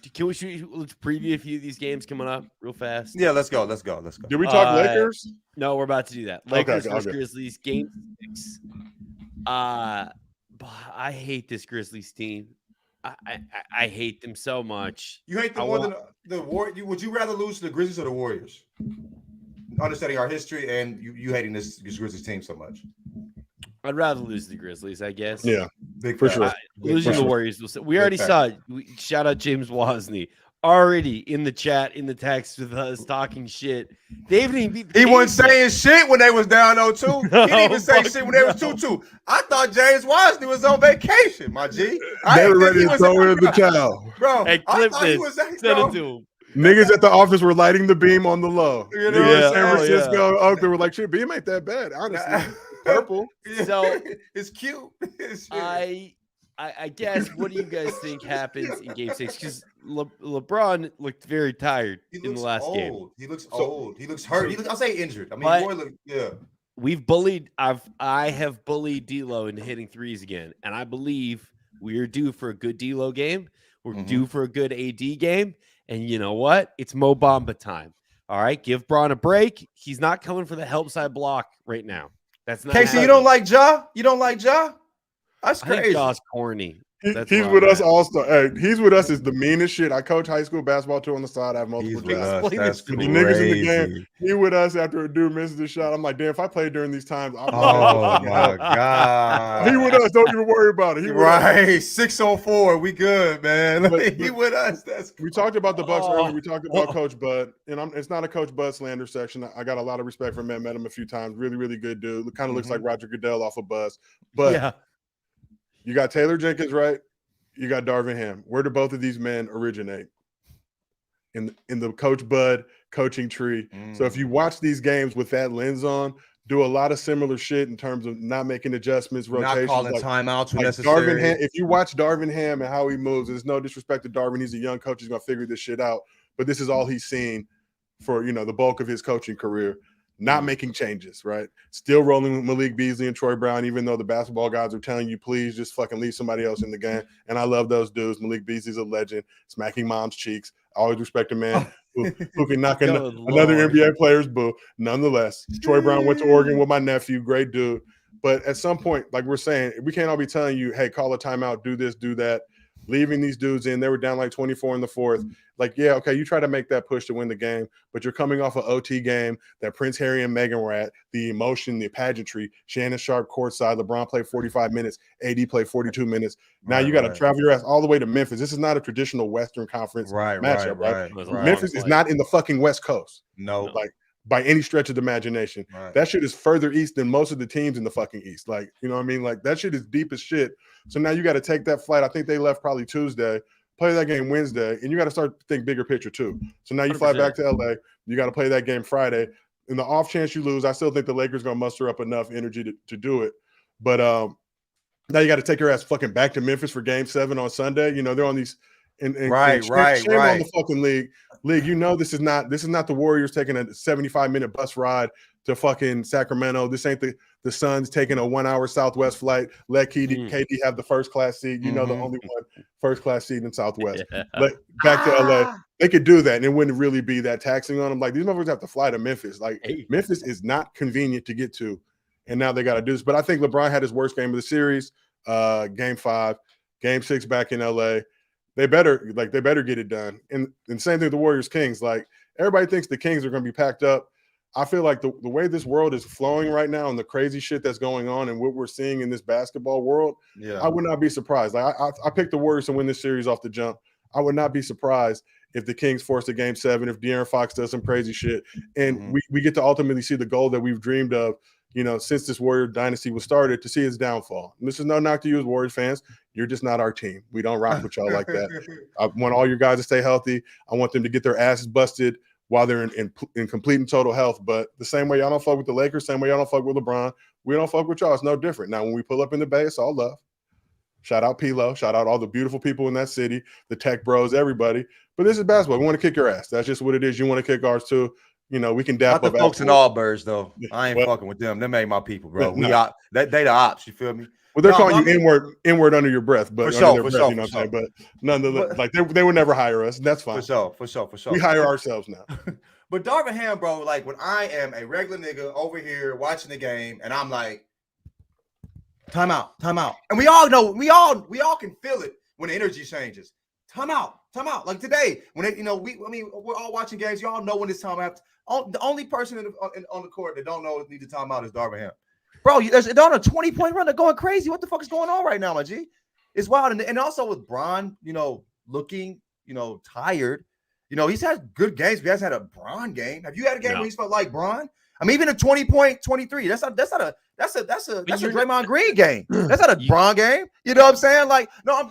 Let's preview a few of these games coming up real fast. Yeah, let's go. Did we talk Lakers? No, we're about to do that. Lakers Okay, versus okay. Grizzlies, game 6. I hate this Grizzlies team. I hate them so much. You hate them more than the Warriors? Would you rather lose to the Grizzlies or the Warriors? Understanding our history and you hating this Grizzlies team so much. I'd rather lose the Grizzlies, I guess. Yeah, Big for fact. sure. Losing the Warriors. We already fact. saw it. Shout out James Wozni. Already in the chat, in the text with us talking shit. They haven't even beat the He Kings wasn't yet. saying shit when they was down 0-2. He didn't even say fuck shit when they was 2-2. I thought James Wozni was on vacation, my G. I They were didn't think ready he to was throw in the towel. Bro, Hey, I clip thought he this. was Send bro. it to him. Niggas at the office were lighting the beam on the low. You know Niggas in what San I'm saying? Francisco, Oakland were like, shit, beam ain't that bad, honestly. Purple. So- it's cute. It's I guess. What do you guys think happens in Game 6? Because LeBron looked very tired He in the looks last old. game. He looks old. He looks hurt. I'll say injured. I mean, But- boy, look, yeah. We've bullied. I have bullied D'Lo into hitting threes again, and I believe we are due for a good D'Lo game. We're due for a good AD game, and you know what? It's Mo Bamba time. All right, give Braun a break. He's not coming for the help side block right now. That's not. Casey, you don't like Ja? You don't like Ja? That's I think crazy. Ja's corny. That's He's where with I'm us at. also. Hey, he's with us is the meanest shit. I coach high school basketball too on the side. I have multiple He's with jobs. us. Explain That's this to The me. niggas in the game, crazy. he with us after a dude misses the shot. I'm like, damn, if I played during these times, I'm Oh my god. He with us. Don't even worry about it. He with us. Right, 604. We good, man. But- He with us. That's We talked about the Bucks Oh. earlier. We talked about Coach Bud, and it's not a Coach Bud slander section. I got a lot of respect for him. Met him a few times. Really, really good dude. Kind of looks like Roger Goodell off of Buzz. But Yeah. you got Taylor Jenkins, right? You got Darvin Ham. Where do both of these men originate? In the Coach Bud coaching tree. So if you watch these games with that lens on, do a lot of similar shit in terms of not making adjustments, not rotations. calling like, timeouts when like necessary. Darvin Ham, if you watch Darvin Ham and how he moves, there's no disrespect to Darvin. He's a young coach. He's gonna figure this shit out. But this is all he's seen for the bulk of his coaching career. not making changes, right? Still rolling with Malik Beasley and Troy Brown, even though the basketball gods are telling you, please just fucking leave somebody else in the game. And I love those dudes. Malik Beasley's a legend, smacking mom's cheeks. I always respect a man who can knock another NBA player's boo. Nonetheless, Troy Brown went to Oregon with my nephew, great dude. But at some point, like we're saying, we can't all be telling you, hey, call a timeout, do this, do that. Leaving these dudes in, they were down like 24 in the fourth. Like, yeah, okay, you try to make that push to win the game, but you're coming off an OT game that Prince Harry and Meghan were at, the emotion, the pageantry, Shannon Sharp courtside, LeBron played 45 minutes, AD played 42 minutes. Now you got to travel your ass all the way to Memphis. This is not a traditional Western Conference matchup, right? Memphis is not in the fucking West Coast. No. Like, by any stretch of the imagination. Right. That shit is further east than most of the teams in the fucking East. Like, you know what I mean? Like, that shit is deep as shit. So now you got to take that flight. I think they left probably Tuesday, play that game Wednesday, and you got to start to think bigger picture too. So now you 100%. Fly back to LA. You got to play that game Friday. In the off chance you lose, I still think the Lakers going to muster up enough energy to do it. But now you got to take your ass fucking back to Memphis for game 7 on Sunday. You know, they're on these shame on the fucking league. You know, this is not the Warriors taking a 75-minute bus ride to fucking Sacramento. This ain't the Suns taking a 1-hour Southwest flight. Let KD have the first class seat. You know, the only one first class seat in Southwest. Back to LA. They could do that, and it wouldn't really be that taxing on them. Like, these motherfuckers have to fly to Memphis. Like, Memphis is not convenient to get to, and now they got to do this. But I think LeBron had his worst game of the series, game 5, game 6 back in LA. They better get it done. And same thing with the Warriors Kings. Like, everybody thinks the Kings are going to be packed up. I feel like the way this world is flowing right now and the crazy shit that's going on and what we're seeing in this basketball world, I would not be surprised. Like, I picked the Warriors to win this series off the jump. I would not be surprised if the Kings force a game 7, if De'Aaron Fox does some crazy shit. And we get to ultimately see the goal that we've dreamed of, you know, since this Warrior dynasty was started, to see its downfall. And this is no knock to you as Warriors fans. You're just not our team. We don't rock with y'all like that. I want all your guys to stay healthy. I want them to get their asses busted while they're in complete and total health. But the same way y'all don't fuck with the Lakers, same way y'all don't fuck with LeBron, we don't fuck with y'all. It's no different. Now, when we pull up in the Bay, it's all love. Shout out P-Lo. Shout out all the beautiful people in that city, the tech bros, everybody. But this is basketball. We want to kick your ass. That's just what it is. You want to kick ours too. You know, we can dap up. The folks in Allbirds, though. I ain't fucking with them. Them ain't my people, bro. They the ops. You feel me? Well, they're calling you inward under your breath, but you know what I'm saying. But nonetheless, like they would never hire us. That's fine. For sure. We hire ourselves now. But Darvin Ham, bro, like when I am a regular nigga over here watching the game, and I'm like, timeout, and we all know, we all can feel it when the energy changes. Timeout. Like today, when we're all watching games. Y'all know when it's time out. The only person on the court that don't know need the timeout is Darvin Ham. Bro, they're on a 20-point run. They're going crazy. What the fuck is going on right now, my G? It's wild. And also with Bron, looking, tired. He's had good games. But he hasn't had a Bron game. Have you had a game where he's felt like Bron? I mean, even a 20-point, 23. That's a Draymond Green game. That's not a Bron game. You know what I'm saying? Like, no, I'm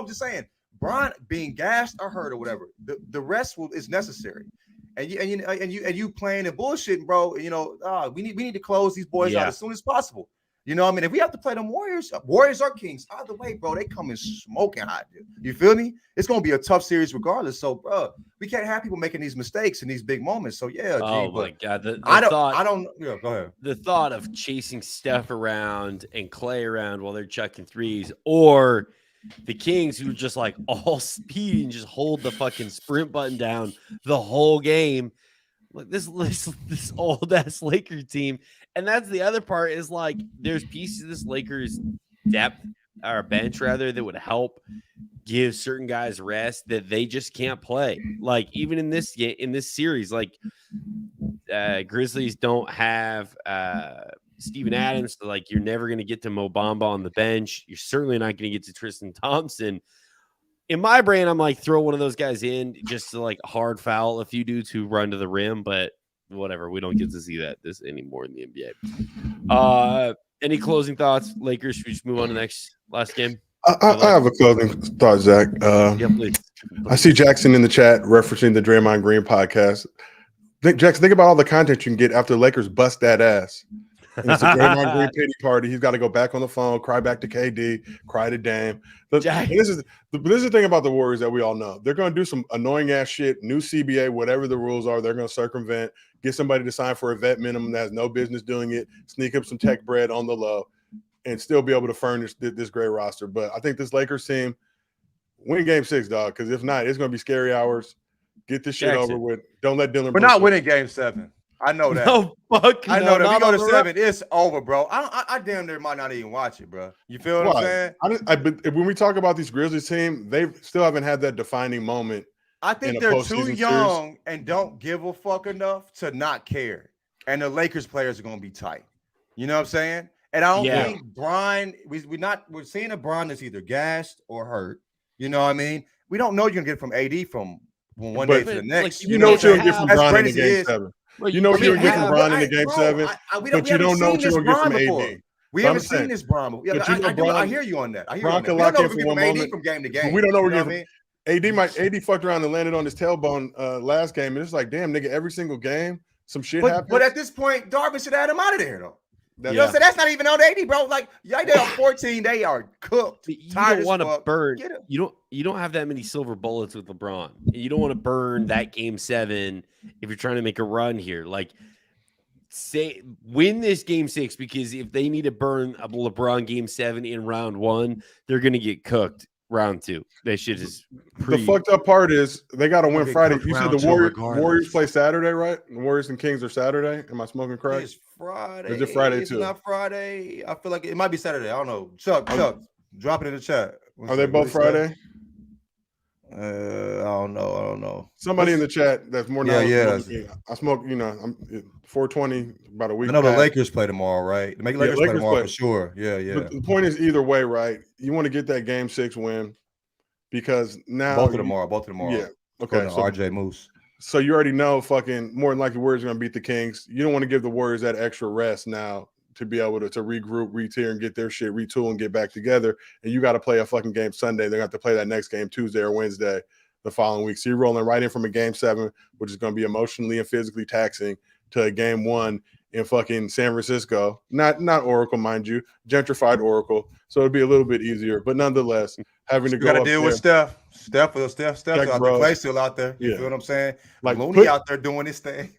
just saying, Bron being gassed or hurt or whatever, the rest is necessary. And you playing and bullshitting, bro. We need to close these boys out as soon as possible. I mean, if we have to play them Warriors or Kings, either way, bro, they come in smoking hot, dude. You feel me? It's gonna be a tough series regardless. So, bro, we can't have people making these mistakes in these big moments. So, yeah. My God, go ahead. The thought of chasing Steph around and Clay around while they're chucking threes, or the Kings who just like all speed and just hold the fucking sprint button down the whole game. Like this old ass Lakers team. And that's the other part is like there's pieces of this Lakers depth or bench rather that would help give certain guys rest that they just can't play. Like even in this series, like Grizzlies don't have Steven Adams, so like you're never going to get to Mo Bamba on the bench. You're certainly not going to get to Tristan Thompson. In my brain, I'm like, throw one of those guys in just to like hard foul a few dudes who run to the rim, but whatever. We don't get to see this anymore in the NBA. Any closing thoughts, Lakers? Should we just move on to the last game? I have a closing thought, Zach. Yeah, please. I see Jackson in the chat referencing the Draymond Green podcast. Jackson, think about all the content you can get after the Lakers bust that ass. And it's a Draymond Green pity party. He's got to go back on the phone, cry back to KD, cry to Dame. This is the thing about the Warriors that we all know. They're going to do some annoying ass shit, new CBA, whatever the rules are. They're going to circumvent, get somebody to sign for a vet minimum that has no business doing it, sneak up some tech bread on the low, and still be able to furnish this great roster. But I think this Lakers team win Game 6, dog, because if not, it's going to be scary hours. Get this shit over with. Don't let Dylan. We're not winning Game 7. I know that. No, fuck I no, know that. We go to 7. Road. It's over, bro. I damn near might not even watch it, bro. You feel what I'm saying? When we talk about these Grizzlies team, they still haven't had that defining moment. I think they're too young and don't give a fuck enough to not care. And the Lakers players are going to be tight. You know what I'm saying? And I don't think Brian, we're seeing a Brian that's either gassed or hurt. You know what I mean? We don't know you're going to get from AD from one day to the next. Like, you know what you're going to get from Brian in the Game 7. You know what you're going to get from Brian in the Game 7, but you don't know what you're going to get from AD. We haven't seen this Brian. I hear you on that. I hear you on that. We don't know if we get from AD from game to game. We don't know where you're AD fucked around and landed on his tailbone last game, and it's like, damn, nigga, every single game, some shit happens. But at this point, Darvin should have him out of there, though. You know what I'm saying? That's not even on 80, bro. Like, y'all there on 14, they are cooked. You don't want to burn. You don't have that many silver bullets with LeBron. You don't want to burn that Game 7 if you're trying to make a run here. Like, win this Game 6, because if they need to burn a LeBron Game 7 in round 1, they're gonna get cooked round 2. They should just the fucked up part is they got to win Friday. You said the Warriors play Saturday, right? The Warriors and Kings are Saturday. Am I smoking crack? It's Friday. Is it Friday it's too? Not Friday. I feel like it might be Saturday. I don't know. Chuck, drop it in the chat. Are they both Friday? I don't know. Somebody in the chat that's more knowledgeable. Yeah. I smoke. I'm 420 about a week. I know the Lakers play tomorrow, right? The Lakers play tomorrow for sure. Yeah. But the point is, either way, right? You want to get that Game 6 win because now both of tomorrow. Yeah. Okay. So, RJ Moose. So you already know, fucking more than likely, Warriors are going to beat the Kings. You don't want to give the Warriors that extra rest now to be able to regroup, retier, and get their shit retool and get back together. And you got to play a fucking game Sunday. They're going to have to play that next game Tuesday or Wednesday the following week. So you're rolling right in from a Game 7, which is going to be emotionally and physically taxing, to a Game 1 in fucking San Francisco. Not Oracle, mind you, gentrified Oracle. So it'll be a little bit easier, but nonetheless, having to go up deal with Steph. Steph out there. Clay's still out there. You feel what I'm saying? Like Looney out there doing his thing.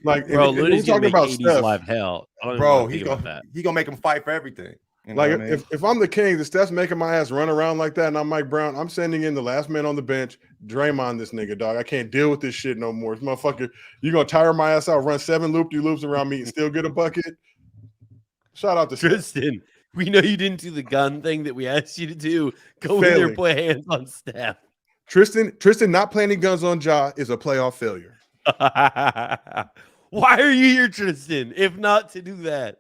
Like, bro, Looney's gonna make about 80's Steph, life hell. Bro, he gonna make him fight for everything. You know like what I mean? if I'm the Kings, if Steph's making my ass run around like that, and I'm Mike Brown, I'm sending in the last man on the bench, Draymond this nigga, dog. I can't deal with this shit no more. This motherfucker, you gonna tire my ass out, run 7 loop-de-loops around me and still get a bucket? Shout out to Tristan. We know you didn't do the gun thing that we asked you to do. Go in there and put hands on Steph. Tristan not planting guns on Ja is a playoff failure. Why are you here, Tristan, if not to do that?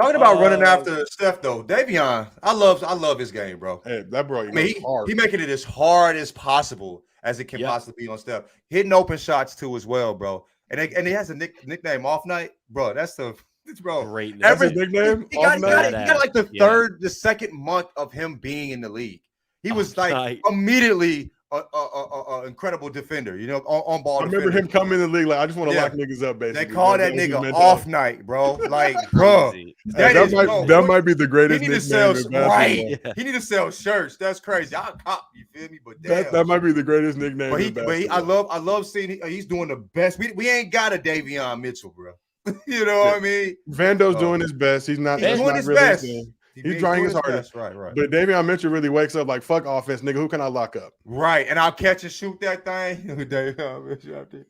Talking about running after Steph, though, Davion, I love his game, bro. Hey, that bro, hard. He making it as hard as possible as it can possibly be on Steph. Hitting open shots too as well, bro. And he has a nickname, Off Night, bro. That's bro. Great name. Every nickname. He got like the second month of him being in the league. He was immediately an incredible defender, on ball. I remember him coming in the league like, I just want to lock niggas up, basically. They call that nigga Off Night, bro. Like, bro, that might be the greatest nickname. He need to sell shirts. That's crazy. I'll cop, you feel me? But that might be the greatest nickname. But I love seeing he's doing the best. We ain't got a Davion Mitchell, bro. You know what I mean? Vando's doing his best. He's doing his best. He's trying his hardest. Right. But Davion Mitchell really wakes up like, fuck offense, nigga. Who can I lock up? Right. And I'll catch and shoot that thing. Davion Mitchell out there.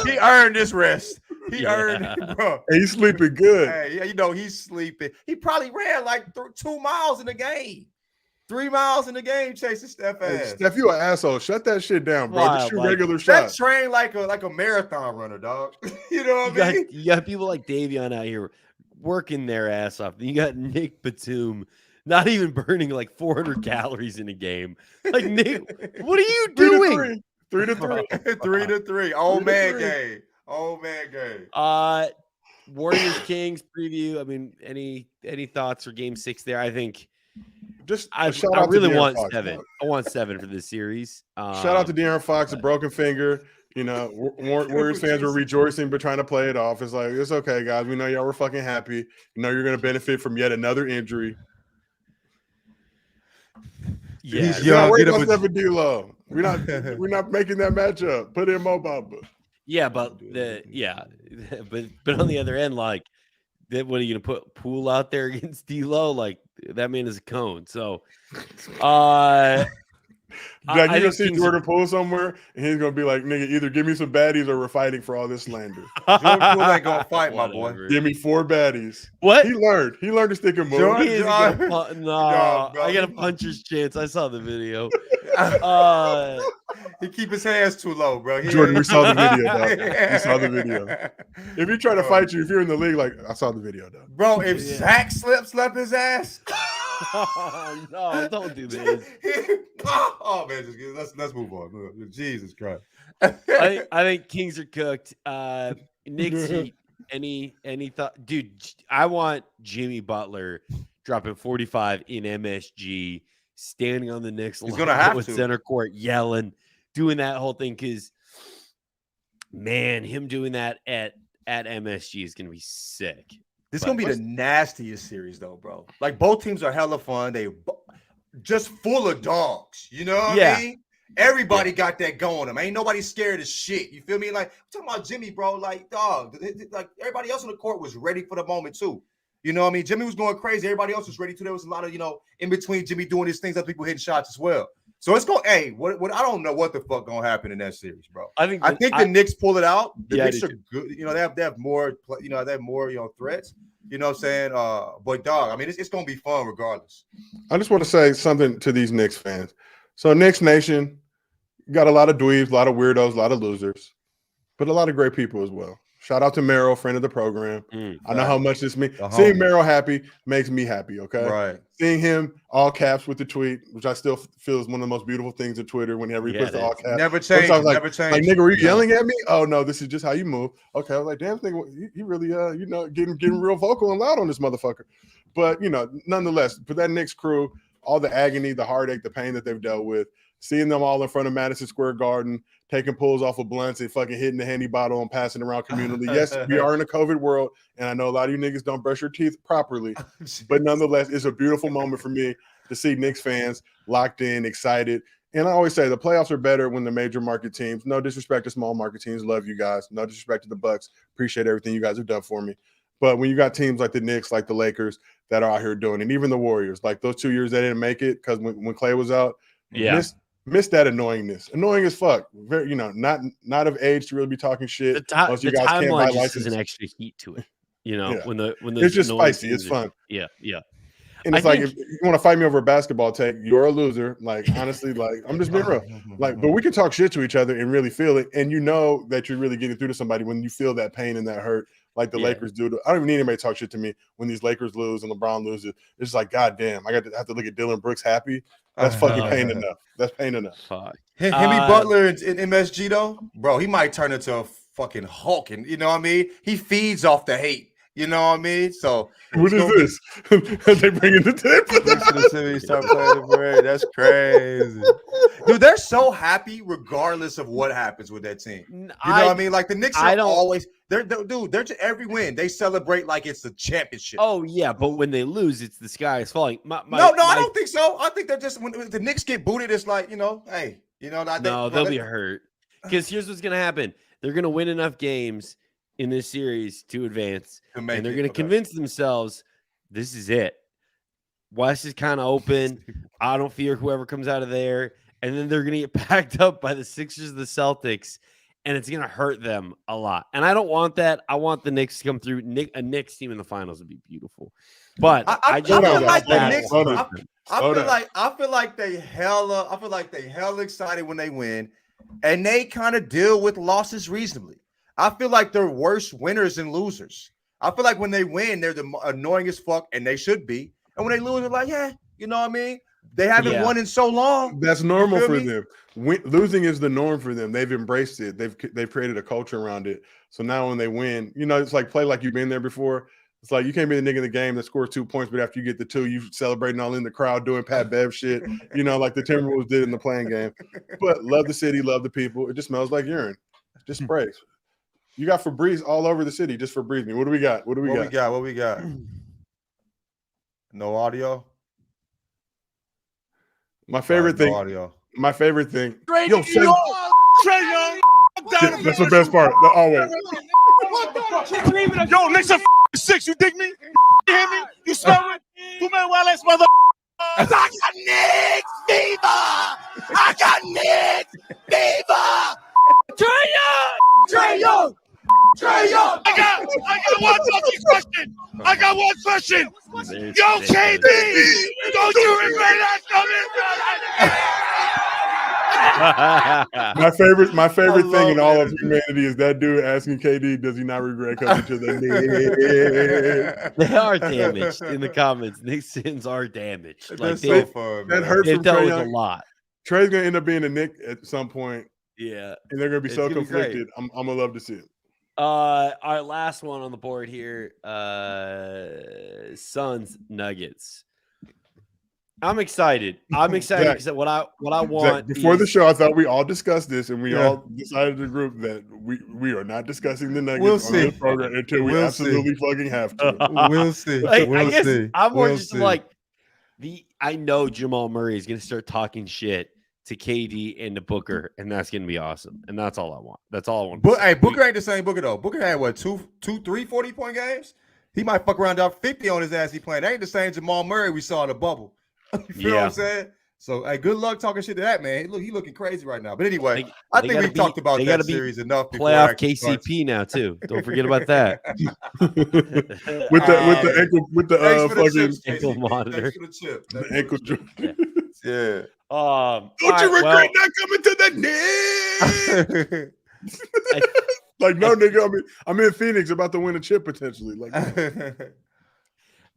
He earned this rest. He earned it, bro. And he's sleeping good. Hey, he's sleeping. He probably ran like 2 miles in the game. 3 miles in the game chasing Steph ass. Steph, you an asshole. Shut that shit down, bro. Just shoot regular shots. That train like a marathon runner, dog. You know what I mean? You got people like Davion out here working their ass off. You got Nick Batum not even burning like 400 calories in a game. Like, Nick, what are you doing? 3 to 3. 3 to 3. Old man game. Warriors Kings preview. I mean, any thoughts for Game 6 there? I think I really want 7. I want 7 for this series. Shout out to De'Aaron Fox, a broken finger. You know, Warriors fans were rejoicing but trying to play it off. It's like, it's okay, guys. We know y'all were fucking happy. You know, you're going to benefit from yet another injury. Yeah, He's young. Worry about Stephen D-Lo. We're not making that matchup. Put in Mo Bamba. Yeah, but but on the other end, like, what are you gonna put Poole out there against D-Lo? Like, that man is a cone. So, Jack, you're gonna see Jordan Poole somewhere, and he's gonna be like, "Nigga, either give me some baddies or we're fighting for all this slander." Jordan Poole ain't gonna fight, my boy. Give me 4 baddies. What? He learned to stick and move. I got a puncher's chance. I saw the video. He keep his hands too low, bro. Jordan, we saw the video, dog. We saw the video. If he try to fight you, if you're in the league, like, I saw the video, dog. Bro, if Zach slept his ass. No, don't do this. Oh man, let's move on. Jesus Christ. I think Kings are cooked. Knicks Heat. Any thought, dude? I want Jimmy Butler dropping 45 in MSG, standing on the Knicks. He's gonna have with to center court, yelling, doing that whole thing. Because man, him doing that at MSG is gonna be sick. This is gonna be the nastiest series, though, bro. Like, both teams are hella fun. They just full of dogs. You know what I mean? Everybody got that going. Them ain't nobody scared of shit. You feel me? Like, I'm talking about Jimmy, bro. Like, dog. Like, everybody else on the court was ready for the moment too. You know what I mean? Jimmy was going crazy. Everybody else was ready too. There was a lot of, in between Jimmy doing his things, other people hitting shots as well. So it's going. Hey, what I don't know what the fuck gonna happen in that series, bro. I think the Knicks pull it out. The Knicks are good. They have more. They have more. Threats. You know what I'm saying? But dog, I mean, it's gonna be fun regardless. I just want to say something to these Knicks fans. So Knicks Nation got a lot of dweebs, a lot of weirdos, a lot of losers, but a lot of great people as well. Shout out to Merrill, friend of the program. I know how much this means. Seeing Merrill happy makes me happy, okay? Right. Seeing him all caps with the tweet, which I still feel is one of the most beautiful things of Twitter whenever he puts the all caps. Never change. Never change. Like, nigga, were you yelling at me? Oh, no, this is just how you move. Okay, I was like, damn, nigga, he really, getting real vocal and loud on this motherfucker. But, nonetheless, for that Knicks crew, all the agony, the heartache, the pain that they've dealt with, seeing them all in front of Madison Square Garden, taking pulls off of blunts and fucking hitting the Henny bottle and passing around communally. Yes, we are in a COVID world, and I know a lot of you niggas don't brush your teeth properly, but nonetheless, it's a beautiful moment for me to see Knicks fans locked in, excited. And I always say the playoffs are better when the major market teams, no disrespect to small market teams, love you guys. No disrespect to the Bucks, appreciate everything you guys have done for me. But when you got teams like the Knicks, like the Lakers that are out here doing it, and even the Warriors, like those 2 years they didn't make it because when Clay was out, miss that annoyingness. Annoying as fuck. Very, not of age to really be talking shit. The timeline just has an extra heat to it. When it's just spicy. It's fun. Yeah. And it's if you want to fight me over a basketball take, you're a loser. Like, honestly, I'm just being real. Like, but we can talk shit to each other and really feel it. And you know that you're really getting through to somebody when you feel that pain and that hurt, like the Lakers do. I don't even need anybody to talk shit to me when these Lakers lose and LeBron loses. It's just like, God damn, I have to look at Dylan Brooks happy. That's fucking pain enough. That's pain enough. Fuck. Himmy Butler in MSG though, bro, he might turn into a fucking Hulk, and you know what I mean? He feeds off the hate. You know what I mean? So what is this? They bringing the tip? Start playing the parade. That's crazy, dude. They're so happy regardless of what happens with that team. You know what I mean? Like the Knicks are always they're just every win they celebrate like it's a championship. Oh yeah, but when they lose, it's the sky is falling. I don't think so. I think they're just when the Knicks get booted, it's like hey, they'll be hurt because here's what's gonna happen: they're gonna win enough games in this series to advance, and they're going to convince themselves this is it. West is kind of open. I don't fear whoever comes out of there, and then they're going to get packed up by the Sixers, the Celtics, and it's going to hurt them a lot. And I don't want that. I want the Knicks to come through. A Knicks team in the finals would be beautiful. But I feel like the Knicks. I feel like they hella excited when they win, and they kind of deal with losses reasonably. I feel like they're worse winners than losers. I feel like when they win, they're the annoying as fuck, and they should be. And when they lose, they're like, you know what I mean? They haven't won in so long. That's normal for them. Losing is the norm for them. They've embraced it. They've created a culture around it. So now when they win, it's like play like you've been there before. It's like you can't be the nigga in the game that scores 2 points, but after you get the 2, you celebrating all in the crowd doing Pat Bev shit, like the Timberwolves did in the playing game. But love the city, love the people. It just smells like urine. Just sprays. You got Febreze all over the city. Just Febreze me. What do we got? What we got? No audio. My favorite thing. No audio. My favorite thing. Trey Young. That's the best part. Oh wait. Yo, Knicks are 6. You dig me? You hear me? You smell me? Two man wild ass mother. I got Knicks fever. I got Knicks fever. Trey Young. I got one fucking question. Yo, KD, don't you regret that My favorite thing in all of humanity is that dude asking KD, does he not regret coming to the Knicks? They are damaged in the comments. Knicks Sims are damaged. Like That's so fun, that man. hurts they've from dealt Trae with a Young. lot. Trey's gonna end up being a Knick at some point, Yeah. and they're gonna be It's so gonna be great. conflicted. I'm gonna love to see it. Our last one on the board here, Suns Nuggets. I'm excited. Zach, because what I want Before the is- show, I thought we all discussed this, and we all decided as a group that we are not discussing the Nuggets on this program until we absolutely fucking have to. We'll see. Like, We'll I guess see. I'm more We'll just see. like I know Jamal Murray is going to start talking shit to KD and to Booker, and that's going to be awesome. And that's all I want. That's all I want. But hey, Booker ain't the same Booker though. Booker had what 3 40-point games. He might fuck around up 50 on his ass. He playing. That ain't the same Jamal Murray we saw in the bubble. You feel what I'm saying? So hey, good luck talking shit to that man. He looking crazy right now. But anyway, I think we've talked about that series enough. Playoff KCP now too. Don't forget about that. with the fucking ankle monitor. The ankle drip. Yeah. Don't you regret not coming to the Knicks? Like, no, nigga. I'm in Phoenix about to win a chip potentially. Like,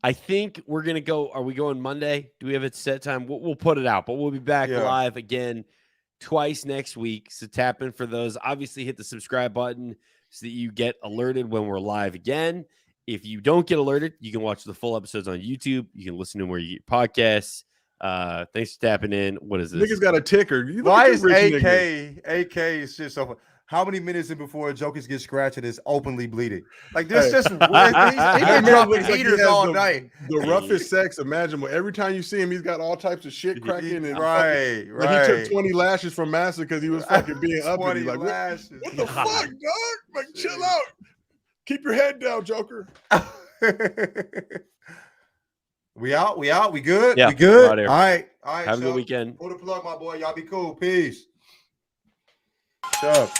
I think we're gonna go. Are we going Monday? Do we have a set time? We'll put it out, but we'll be back live again twice next week. So tap in for those. Obviously, hit the subscribe button so that you get alerted when we're live again. If you don't get alerted, you can watch the full episodes on YouTube. You can listen to them where you get podcasts. Thanks for tapping in. What is this? Niggas got a ticker. Why is AK is shit so? How many minutes in before Jokers get scratched and is openly bleeding? Like this, just he's been dropping heaters all night. The roughest sex imaginable. Every time you see him, he's got all types of shit cracking. And right. Like he took 20 lashes from Massa because he was fucking being uppity. Like, what the fuck, dog? Like, chill out. Keep your head down, Joker. We out. We good. Yeah, we good. all right. Have a good weekend. Pull the plug, my boy. Y'all be cool. Peace. Shut up.